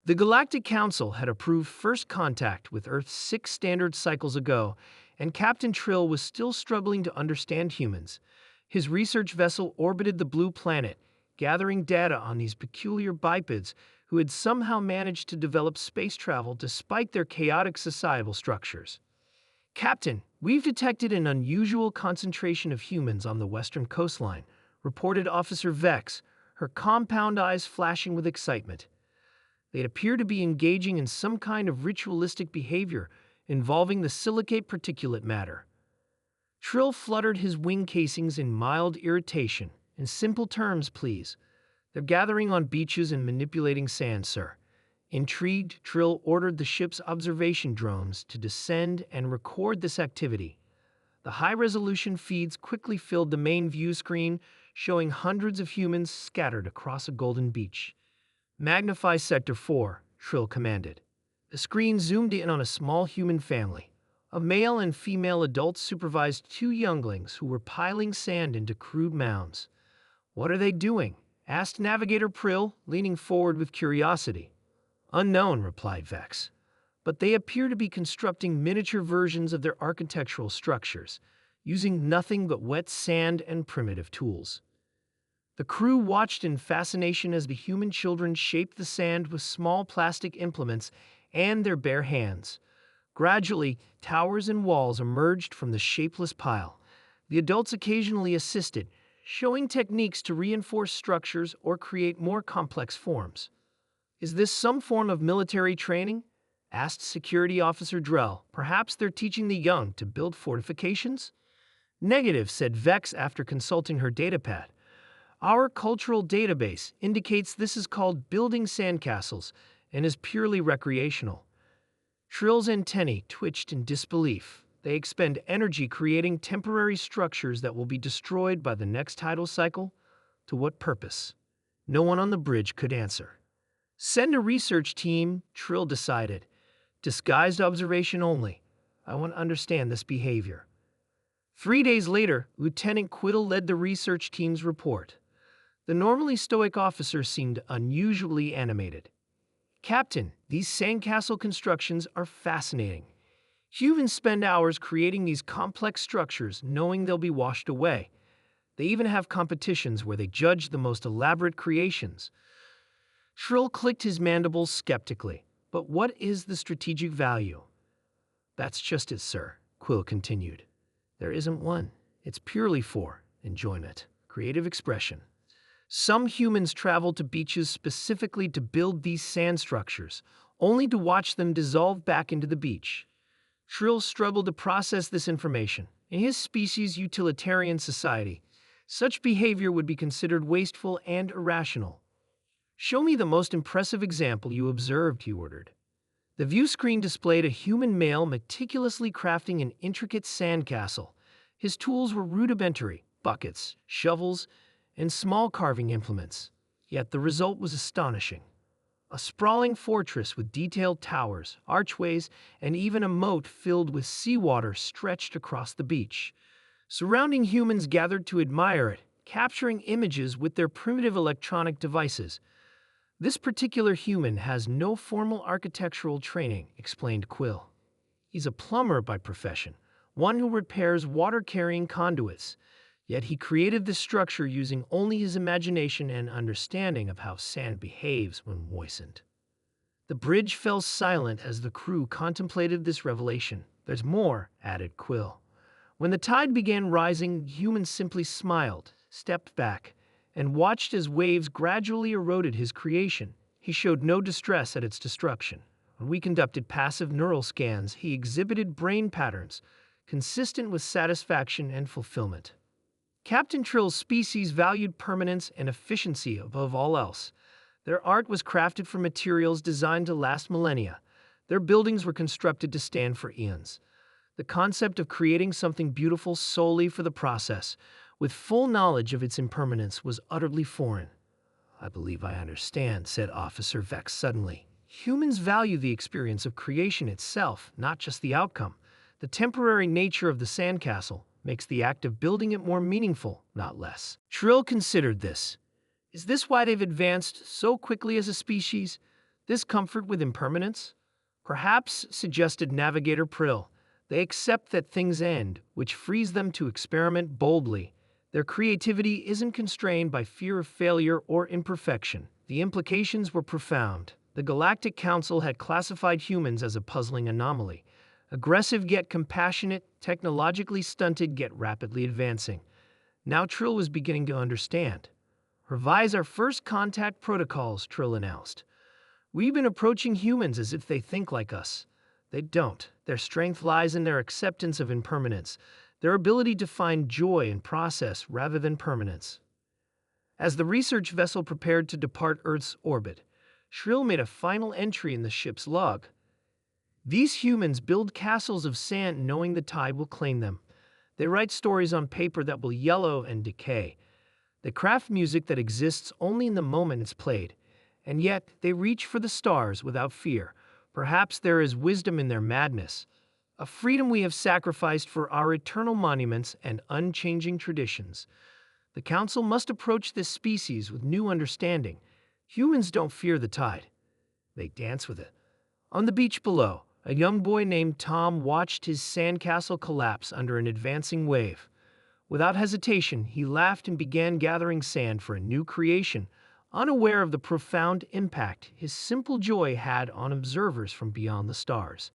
The Galactic Council had approved first contact with Earth 6 standard cycles ago, and Captain Trill was still struggling to understand humans. His research vessel orbited the blue planet, gathering data on these peculiar bipeds who had somehow managed to develop space travel despite their chaotic societal structures. "Captain, we've detected an unusual concentration of humans on the western coastline," reported Officer Vex, her compound eyes flashing with excitement. They appear to be engaging in some kind of ritualistic behavior involving the silicate particulate matter. Trill fluttered his wing casings in mild irritation. "In simple terms, please. They're gathering on beaches and manipulating sand, sir." Intrigued, Trill ordered the ship's observation drones to descend and record this activity. The high-resolution feeds quickly filled the main view screen, showing hundreds of humans scattered across a golden beach. "Magnify Sector 4, Trill commanded. The screen zoomed in on a small human family. A male and female adults supervised two younglings who were piling sand into crude mounds. "What are they doing?" asked Navigator Prill, leaning forward with curiosity. "Unknown," replied Vex, "but they appear to be constructing miniature versions of their architectural structures, using nothing but wet sand and primitive tools." The crew watched in fascination as the human children shaped the sand with small plastic implements and their bare hands. Gradually, towers and walls emerged from the shapeless pile. The adults occasionally assisted, showing techniques to reinforce structures or create more complex forms. "Is this some form of military training?" asked Security Officer Drell. "Perhaps they're teaching the young to build fortifications?" "Negative," said Vex after consulting her datapad. "Our cultural database indicates this is called building sandcastles and is purely recreational." Trill's antennae twitched in disbelief. They expend energy creating temporary structures that will be destroyed by the next tidal cycle? To what purpose? No one on the bridge could answer. "Send a research team," Trill decided. "Disguised observation only. I want to understand this behavior." 3 days later, Lieutenant Quiddle led the research team's report. The normally stoic officer seemed unusually animated. "Captain, these sandcastle constructions are fascinating. Humans spend hours creating these complex structures knowing they'll be washed away. They even have competitions where they judge the most elaborate creations." Trill clicked his mandibles skeptically. "But what is the strategic value?" "That's just it, sir," Quill continued. "There isn't one. It's purely for enjoyment, creative expression. Some humans travel to beaches specifically to build these sand structures, only to watch them dissolve back into the beach." Trill struggled to process this information. In his species' utilitarian society, such behavior would be considered wasteful and irrational. "Show me the most impressive example you observed," he ordered. The view screen displayed a human male meticulously crafting an intricate sandcastle. His tools were rudimentary: buckets, shovels, and small carving implements. Yet the result was astonishing. A sprawling fortress with detailed towers, archways, and even a moat filled with seawater stretched across the beach. Surrounding humans gathered to admire it, capturing images with their primitive electronic devices. "This particular human has no formal architectural training," explained Quill. "He's a plumber by profession, one who repairs water-carrying conduits. Yet he created this structure using only his imagination and understanding of how sand behaves when moistened." The bridge fell silent as the crew contemplated this revelation. "There's more," added Quill. "When the tide began rising, humans simply smiled, stepped back, and watched as waves gradually eroded his creation. He showed no distress at its destruction. When we conducted passive neural scans, he exhibited brain patterns consistent with satisfaction and fulfillment." Captain Trill's species valued permanence and efficiency above all else. Their art was crafted from materials designed to last millennia. Their buildings were constructed to stand for eons. The concept of creating something beautiful solely for the process, with full knowledge of its impermanence, was utterly foreign. "I believe I understand," said Officer Vex suddenly. "Humans value the experience of creation itself, not just the outcome. The temporary nature of the sandcastle makes the act of building it more meaningful, not less." Trill considered this. "Is this why they've advanced so quickly as a species? This comfort with impermanence? Perhaps, suggested Navigator Prill. They accept that things end, which frees them to experiment boldly. Their creativity isn't constrained by fear of failure or imperfection. The implications were profound. The Galactic Council had classified humans as a puzzling anomaly. Aggressive yet compassionate, technologically stunted yet rapidly advancing. Now Trill was beginning to understand. Revise our first contact protocols, Trill announced. We've been approaching humans as if they think like us. They don't. Their strength lies in their acceptance of impermanence, their ability to find joy in process rather than permanence. As the research vessel prepared to depart Earth's orbit, Shrill made a final entry in the ship's log. These humans build castles of sand knowing the tide will claim them. They write stories on paper that will yellow and decay. They craft music that exists only in the moment it's played. And yet, they reach for the stars without fear. Perhaps there is wisdom in their madness, a freedom we have sacrificed for our eternal monuments and unchanging traditions. The Council must approach this species with new understanding. Humans don't fear the tide. They dance with it. On the beach below, a young boy named Tom watched his sandcastle collapse under an advancing wave. Without hesitation, he laughed and began gathering sand for a new creation, unaware of the profound impact his simple joy had on observers from beyond the stars.